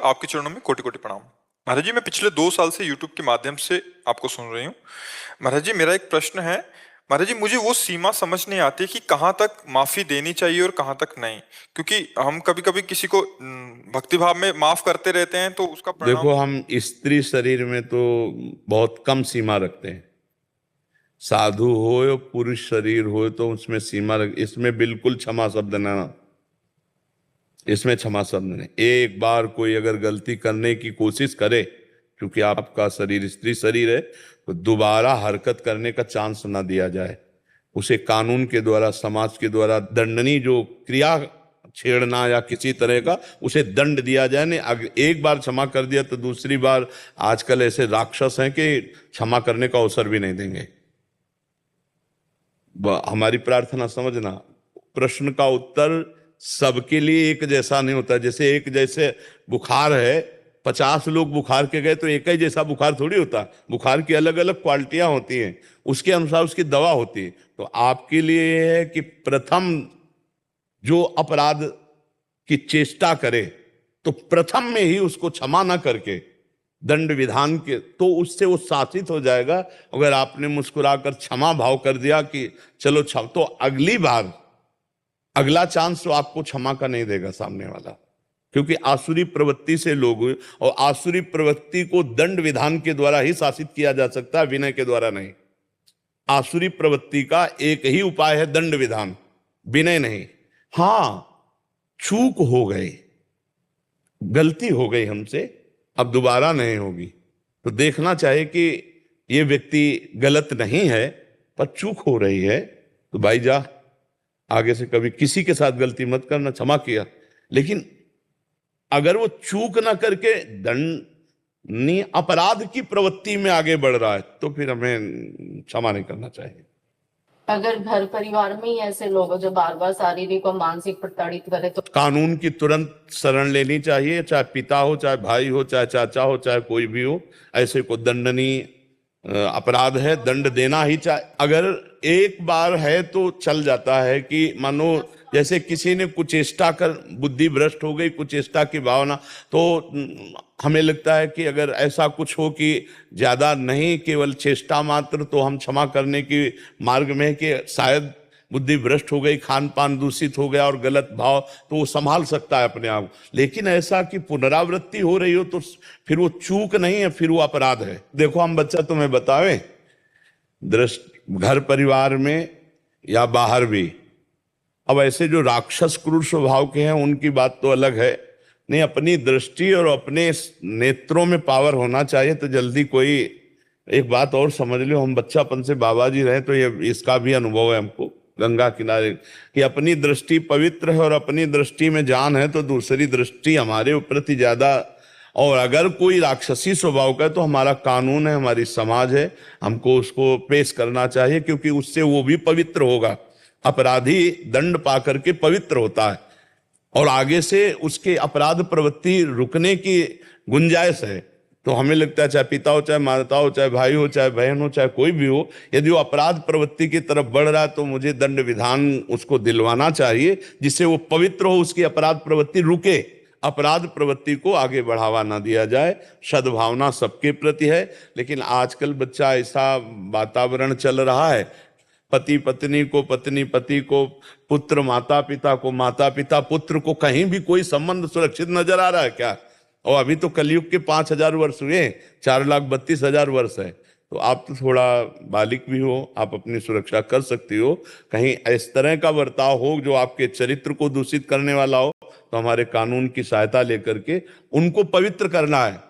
आपके चरणों में कोटि कोटि प्रणाम। महाराज जी, मैं पिछले 2 साल से यूट्यूब के माध्यम से आपको सुन रही हूँ। महाराज जी, मेरा एक प्रश्न है। महाराज जी, मुझे वो सीमा समझ नहीं आती कि कहाँ तक माफी देनी चाहिए और कहाँ तक नहीं, क्योंकि हम कभी कभी किसी को भक्ति भाव में माफ करते रहते हैं तो उसका परिणाम। देखो, हम स्त्री शरीर में तो बहुत कम सीमा रखते हैं। साधु हो या पुरुष शरीर हो तो उसमें सीमा रख, इसमें बिल्कुल क्षमा शब्द ना, इसमें क्षमा शब्द नहीं। एक बार कोई अगर गलती करने की कोशिश करे, क्योंकि आपका शरीर स्त्री शरीर है, तो दोबारा हरकत करने का चांस ना दिया जाए। उसे कानून के द्वारा, समाज के द्वारा दंडनीय जो क्रिया, छेड़ना या किसी तरह का, उसे दंड दिया जाए। नहीं, अगर एक बार क्षमा कर दिया तो दूसरी बार, आजकल ऐसे राक्षस हैं कि क्षमा करने का अवसर भी नहीं देंगे। हमारी प्रार्थना समझना, प्रश्न का उत्तर सबके लिए एक जैसा नहीं होता। जैसे एक जैसे बुखार है, 50 लोग बुखार के गए तो एक ही जैसा बुखार थोड़ी होता। बुखार की अलग अलग क्वालिटियां होती हैं, उसके अनुसार उसकी दवा होती है। तो आपके लिए यह है कि प्रथम जो अपराध की चेष्टा करे तो प्रथम में ही उसको क्षमा ना करके दंड विधान के, तो उससे वो शासित हो जाएगा। अगर आपने मुस्कुराकर क्षमा भाव कर दिया कि चलो क्षमा, तो अगली बार अगला चांस तो आपको क्षमा का नहीं देगा सामने वाला, क्योंकि आसुरी प्रवृत्ति से लोग, और आसुरी प्रवृत्ति को दंड विधान के द्वारा ही शासित किया जा सकता है, विनय के द्वारा नहीं। आसुरी प्रवृत्ति का एक ही उपाय है दंड विधान, विनय नहीं। हां, चूक हो गई, गलती हो गई हमसे, अब दोबारा नहीं होगी, तो देखना चाहिए कि ये व्यक्ति गलत नहीं है पर चूक हो रही है, तो भाई जा, आगे से कभी किसी के साथ गलती मत करना, क्षमा किया। लेकिन अगर वो चूक ना करके दंडनीय अपराध की प्रवृत्ति में आगे बढ़ रहा है तो फिर हमें क्षमा नहीं करना चाहिए। अगर घर परिवार में ही ऐसे लोग हो जो बार बार शारीरिक और मानसिक प्रताड़ित करे तो कानून की तुरंत शरण लेनी चाहिए, चाहे पिता हो, चाहे भाई हो, चाहे चाचा हो, चाहे कोई भी हो। ऐसे को दंडनीय अपराध है, दंड देना ही चाहिए। अगर एक बार है तो चल जाता है कि मानो जैसे किसी ने कुचेष्टा कर, बुद्धि भ्रष्ट हो गई, कुचेष्टा की भावना, तो हमें लगता है कि अगर ऐसा कुछ हो कि ज्यादा नहीं, केवल चेष्टा मात्र, तो हम क्षमा करने की मार्ग में, कि शायद बुद्धि भ्रष्ट हो गई, खान पान दूषित हो गया और गलत भाव, तो वो संभाल सकता है अपने आप। लेकिन ऐसा कि पुनरावृत्ति हो रही हो तो फिर वो चूक नहीं है, फिर वो अपराध है। देखो, हम बच्चा तुम्हें बतावे, घर परिवार में या बाहर भी, अब ऐसे जो राक्षस क्रूर स्वभाव के हैं उनकी बात तो अलग है। नहीं, अपनी दृष्टि और अपने नेत्रों में पावर होना चाहिए। तो जल्दी कोई एक बात और समझ लो, हम बच्चापन से बाबा जी रहे तो ये इसका भी अनुभव है हमको गंगा किनारे, कि अपनी दृष्टि पवित्र है और अपनी दृष्टि में जान है, तो दूसरी दृष्टि हमारे प्रति ज्यादा। और अगर कोई राक्षसी स्वभाव का है तो हमारा कानून है, हमारी समाज है, हमको उसको पेश करना चाहिए, क्योंकि उससे वो भी पवित्र होगा। अपराधी दंड पा करके पवित्र होता है और आगे से उसके अपराध प्रवृत्ति रुकने की गुंजाइश है। तो हमें लगता है, चाहे पिता हो, चाहे माता हो, चाहे भाई हो, चाहे बहन हो, चाहे कोई भी हो, यदि वो अपराध प्रवृत्ति की तरफ बढ़ रहा है तो मुझे दंड विधान उसको दिलवाना चाहिए, जिससे वो पवित्र हो, उसकी अपराध प्रवृत्ति रुके, अपराध प्रवृत्ति को आगे बढ़ावा ना दिया जाए। सद्भावना सबके प्रति है। लेकिन आजकल बच्चा, ऐसा वातावरण चल रहा है, पति पत्नी को, पत्नी पति को, पुत्र माता पिता को, माता पिता पुत्र को, कहीं भी कोई संबंध सुरक्षित नजर आ रहा है क्या? और अभी तो कलयुग के 5000 वर्ष हुए, 4,32,000 वर्ष है। तो आप तो थोड़ा बालिक भी हो, आप अपनी सुरक्षा कर सकती हो। कहीं इस तरह का बर्ताव हो जो आपके चरित्र को दूषित करने वाला हो, तो हमारे कानून की सहायता लेकर के उनको पवित्र करना है।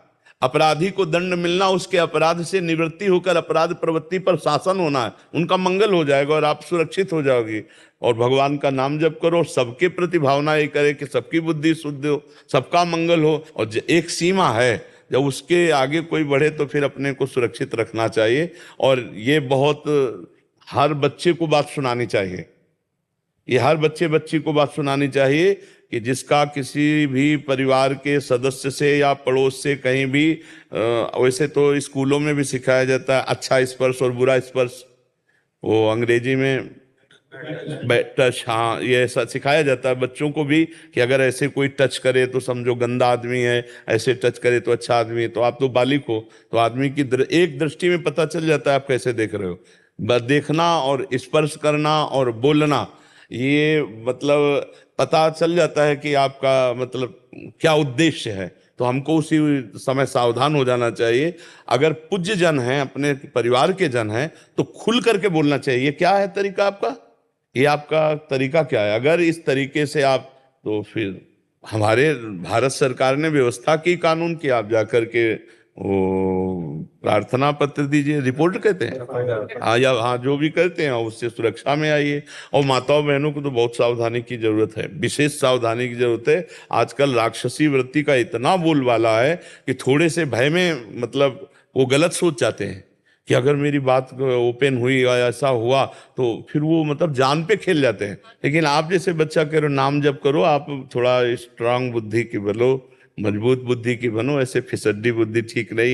अपराधी को दंड मिलना, उसके अपराध से निवृत्ति होकर अपराध प्रवृत्ति पर शासन होना है, उनका मंगल हो जाएगा और आप सुरक्षित हो जाओगी। और भगवान का नाम जप करो, सबके प्रति भावना ये करे कि सबकी बुद्धि शुद्ध हो, सबका मंगल हो। और एक सीमा है, जब उसके आगे कोई बढ़े तो फिर अपने को सुरक्षित रखना चाहिए। और ये बहुत हर बच्चे को बात सुनानी चाहिए, ये हर बच्चे बच्ची को बात सुनानी चाहिए कि जिसका किसी भी परिवार के सदस्य से या पड़ोस से कहीं भी, वैसे तो स्कूलों में भी सिखाया जाता है अच्छा स्पर्श और बुरा स्पर्श, वो अंग्रेजी में टच, हाँ, ये ऐसा सिखाया जाता है बच्चों को भी कि अगर ऐसे कोई टच करे तो समझो गंदा आदमी है, ऐसे टच करे तो अच्छा आदमी है। तो आप तो बालिक हो, तो आदमी की एक दृष्टि में पता चल जाता है आप कैसे देख रहे हो। बस देखना और स्पर्श करना और बोलना, ये मतलब पता चल जाता है कि आपका मतलब क्या उद्देश्य है। तो हमको उसी समय सावधान हो जाना चाहिए। अगर पूज्य जन हैं, अपने परिवार के जन हैं, तो खुल करके बोलना चाहिए। क्या है तरीका आपका, ये आपका तरीका क्या है? अगर इस तरीके से आप, तो फिर हमारे भारत सरकार ने व्यवस्था की कानून की, आप जाकर के वो प्रार्थना पत्र दीजिए, रिपोर्ट कहते हैं, हाँ, या हाँ जो भी करते हैं उससे सुरक्षा में आइए। और माताओं बहनों को तो बहुत सावधानी की जरूरत है, विशेष सावधानी की जरूरत है। आजकल राक्षसी वृत्ति का इतना बोलबाला है कि थोड़े से भय में मतलब वो गलत सोच जाते हैं कि अगर मेरी बात ओपन हुई या ऐसा हुआ तो फिर वो मतलब जान पे खेल जाते हैं। लेकिन आप जैसे बच्चा करो, नाम जप करो, आप थोड़ा स्ट्रांग बुद्धि की बनो, मजबूत बुद्धि की बनो, ऐसे फिसड्डी बुद्धि ठीक नहीं है।